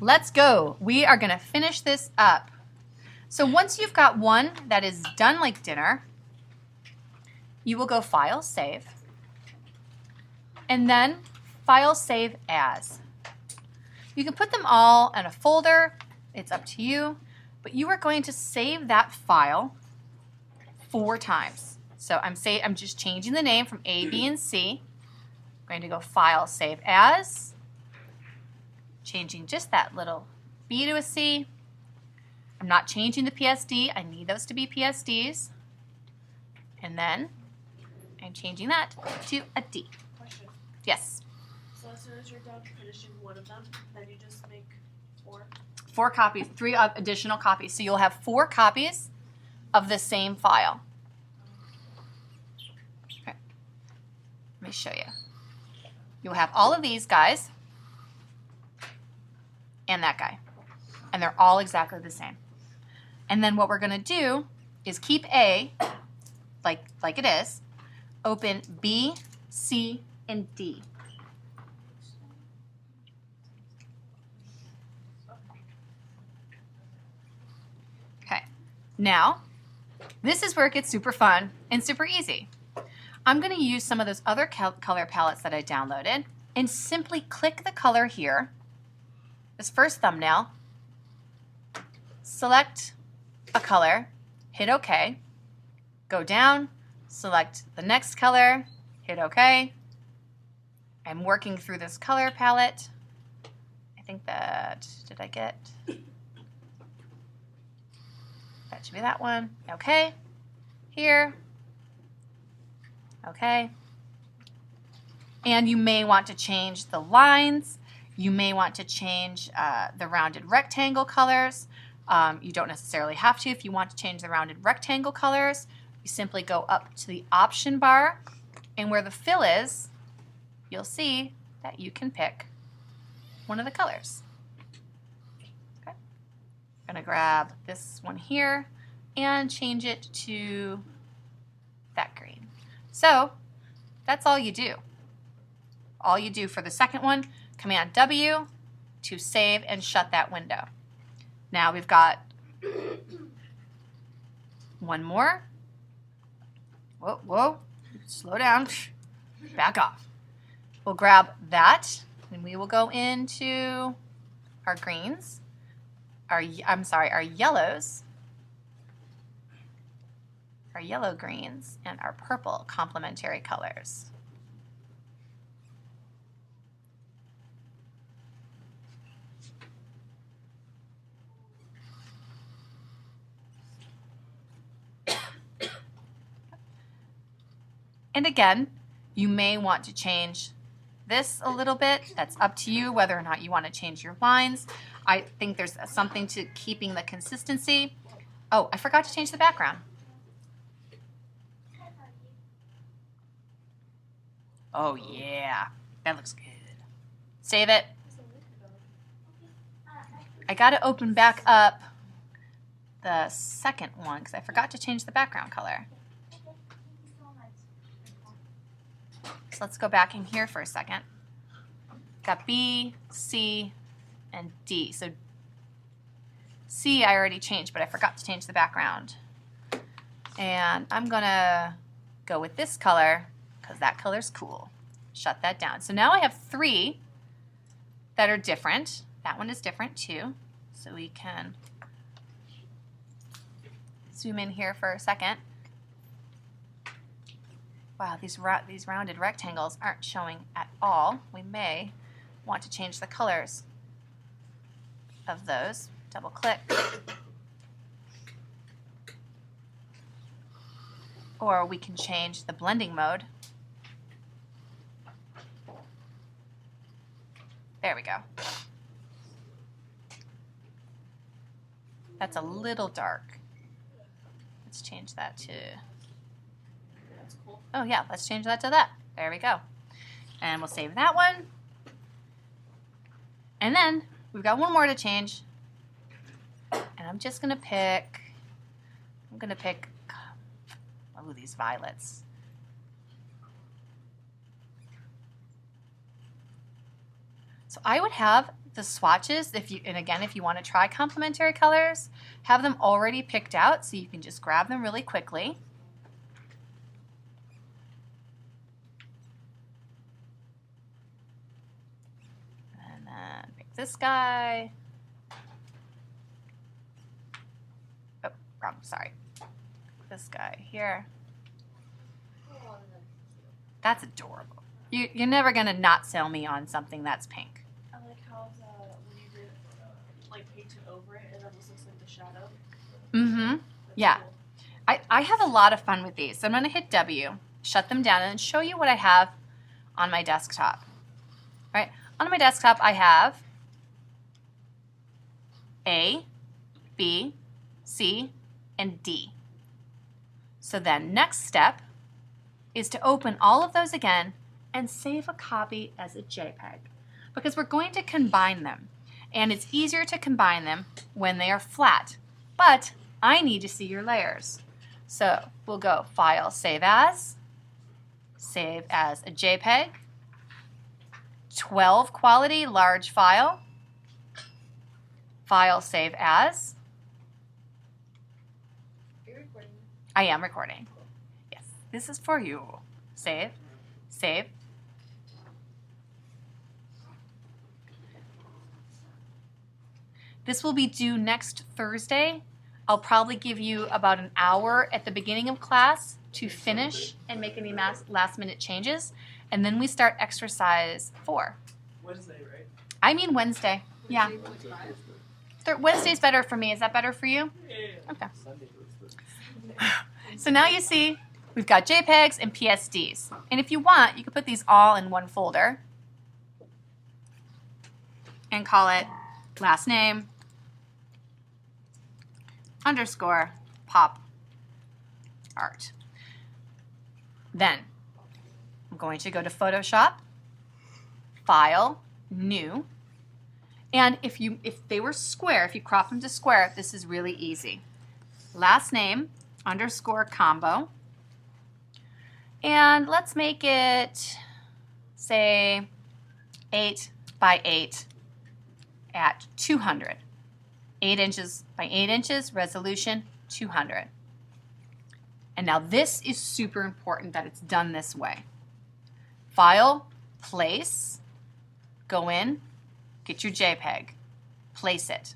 let's go. We are going to finish this up. So once you've got one that is done like dinner, you will go File, Save, and then File, Save As. You can put them all in a folder. It's up to you, but you are going to save that file 4 times. So I'm just changing the name from A, B, and C. I'm going to go File, Save As, changing just that little B to a C. I'm not changing the PSD. I need those to be PSDs. And then I'm changing that to a D. Question. Yes. So as soon as you're done finishing one of them, then you just make 4? 4 copies, 3 additional copies. So you'll have 4 copies of the same file. Okay. Let me show you. You'll have all of these guys and that guy. And they're all exactly the same. And then what we're going to do is keep A like it is, open B, C, and D. Okay, now this is where it gets super fun and super easy. I'm going to use some of those other color palettes that I downloaded and simply click the color here, this first thumbnail, select a color, hit OK, go down, select the next color, hit OK. I'm working through this color palette. I think that, did I get? That should be that one. OK. Here. OK. And you may want to change the lines. You may want to change the rounded rectangle colors. You don't necessarily have to. If you want to change the rounded rectangle colors, you simply go up to the option bar, and where the fill is, you'll see that you can pick one of the colors. Okay. I'm going to grab this one here and change it to that green. So that's all you do. All you do for the second one, Command W to save and shut that window. Now we've got one more. Whoa, whoa, slow down, back off. We'll grab that and we will go into our greens, our yellows, our yellow greens, and our purple complementary colors. And again, you may want to change this a little bit. That's up to you whether or not you want to change your lines. I think there's something to keeping the consistency. Oh, I forgot to change the background. Oh yeah, that looks good. Save it. I got to open back up the second one because I forgot to change the background color. So let's go back in here for a second. Got B, C, and D. So C I already changed, but I forgot to change the background. And I'm gonna go with this color because that color's cool. Shut that down. So now I have 3 that are different. That one is different too. So we can zoom in here for a second. Wow, these rounded rectangles aren't showing at all. We may want to change the colors of those. Double click. Or we can change the blending mode. There we go. That's a little dark. Let's change that to... Oh yeah, let's change that to that. There we go. And we'll save that one. And then we've got one more to change. And I'm just gonna pick, oh, these violets. So I would have the swatches, and again, if you want to try complementary colors, have them already picked out so you can just grab them really quickly. And then pick this guy. Oh, wrong, sorry. This guy here. That's adorable. You're never going to not sell me on something that's pink. I like how when you did like paint it over it, it almost looks like the shadow. Mm-hmm. That's Yeah. cool. I have a lot of fun with these. So I'm going to hit W, shut them down, and show you what I have on my desktop. All right. On my desktop, I have A, B, C, and D. So then next step is to open all of those again and save a copy as a JPEG, because we're going to combine them, and it's easier to combine them when they are flat, but I need to see your layers. So we'll go File, Save As a JPEG, 12 quality, large file, File, Save As. Are you recording? I am recording. Yes, this is for you. Save, save. This will be due next Thursday. I'll probably give you about an hour at the beginning of class to finish and make any last minute changes. And then we start exercise 4. Wednesday, right? I mean Wednesday. Yeah. Wednesday's better for me. Is that better for you? Yeah. Okay. Sunday was the So now you see we've got JPEGs and PSDs. And if you want, you can put these all in one folder and call it last name _ pop art. Then I'm going to go to Photoshop, File, New. And if they were square, if you crop them to square, this is really easy. Last name _ combo. And let's make it, say, 8 by 8 at 200. 8 inches by 8 inches, resolution 200. And now this is super important that it's done this way. File, place, go in, get your JPEG, place it.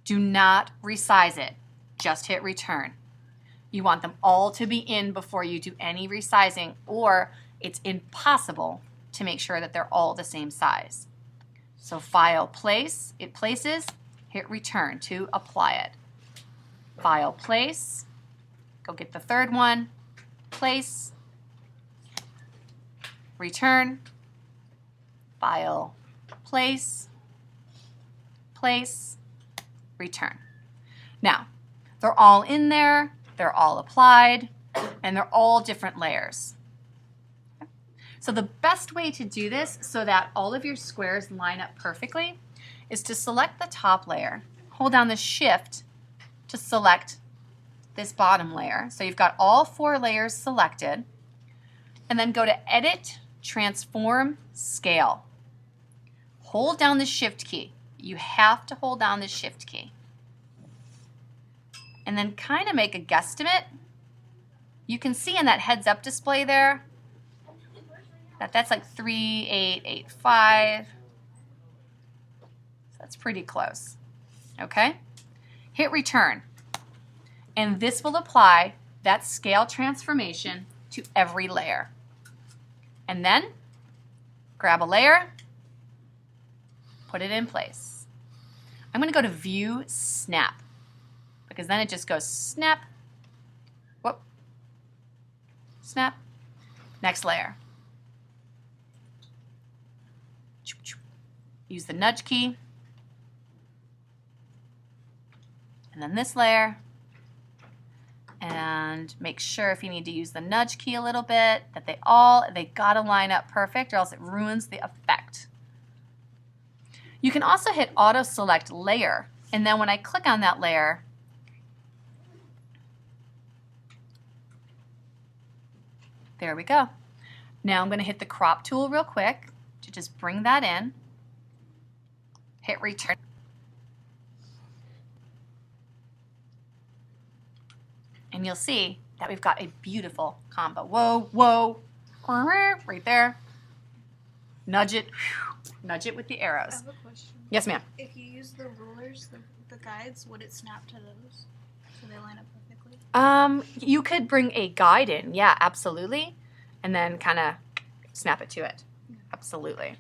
Do not resize it, just hit return. You want them all to be in before you do any resizing, or it's impossible to make sure that they're all the same size. So File, Place, it places, hit return to apply it. File, Place, go get the third one, place, return, File, Place, place, return. Now, they're all in there, they're all applied, and they're all different layers. So the best way to do this so that all of your squares line up perfectly is to select the top layer, hold down the Shift to select this bottom layer. So you've got all 4 layers selected, and then go to Edit, Transform, Scale. Hold down the Shift key. You have to hold down the Shift key. And then kind of make a guesstimate. You can see in that heads up display there that's like 3885. So that's pretty close. Okay? Hit return. And this will apply that scale transformation to every layer. And then grab a layer, put it in place. I'm going to go to View Snap, because then it just goes snap, whoop, snap, next layer. Use the nudge key, and then this layer, and make sure if you need to use the nudge key a little bit that they gotta line up perfect, or else it ruins the effect. You can also hit auto select layer, and then when I click on that layer, there we go. Now I'm going to hit the crop tool real quick to just bring that in. hit return. And you'll see that we've got a beautiful combo. Whoa, whoa, right there. Nudge it with the I arrows. have a question. Yes, ma'am. If you use the rulers, the guides, would it snap to those so they line up perfectly? You could bring a guide in, yeah, absolutely, and then kind of snap it to it. Absolutely.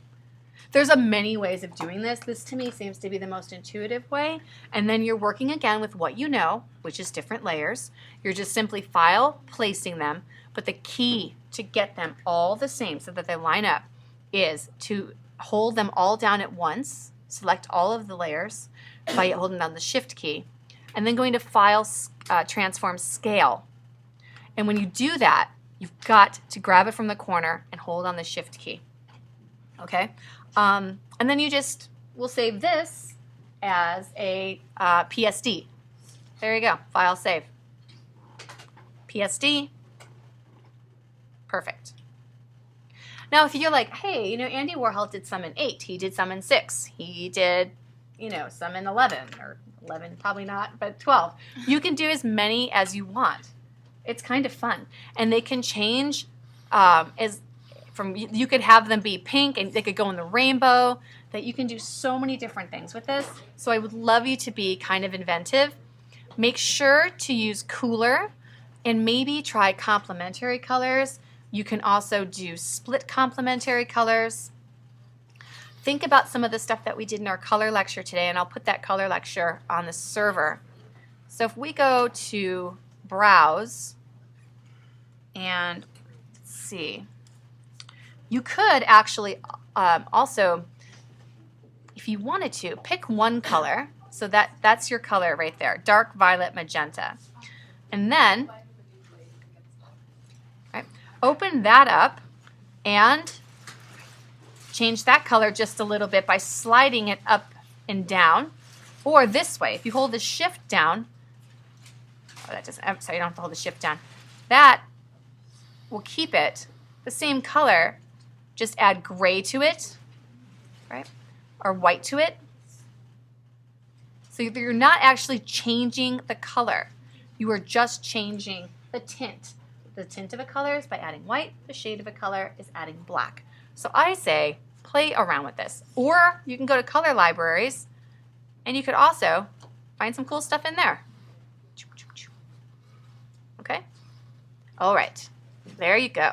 There's a many ways of doing this. This to me seems to be the most intuitive way. And then you're working again with what you know, which is different layers. You're just simply file placing them. But the key to get them all the same so that they line up is to hold them all down at once, select all of the layers by holding down the shift key, and then going to file, transform, scale. And when you do that, you've got to grab it from the corner and hold on the shift key. Okay? And then you just will save this as a PSD. There you go. File save. PSD. Perfect. Now, if you're like, hey, you know, Andy Warhol did some in 8. He did some in 6. He did, you know, some in 11. Or 11, probably not, but 12. You can do as many as you want. It's kind of fun. And they can change you could have them be pink and they could go in the rainbow, that you can do so many different things with this. So I would love you to be kind of inventive. Make sure to use cooler and maybe try complementary colors. You can also do split complementary colors. Think about some of the stuff that we did in our color lecture today, and I'll put that color lecture on the server. So if we go to browse and let's see, you could actually also, if you wanted to, pick one color. So that's your color right there, dark violet magenta. And then open that up and change that color just a little bit by sliding it up and down. Or this way, if you hold the shift down, I'm sorry, you don't have to hold the shift down. That will keep it the same color. Just add gray to it, right? Or white to it. So you're not actually changing the color. You are just changing the tint. The tint of a color is by adding white. The shade of a color is adding black. So I say play around with this. Or you can go to color libraries and you could also find some cool stuff in there. Okay? All right. There you go.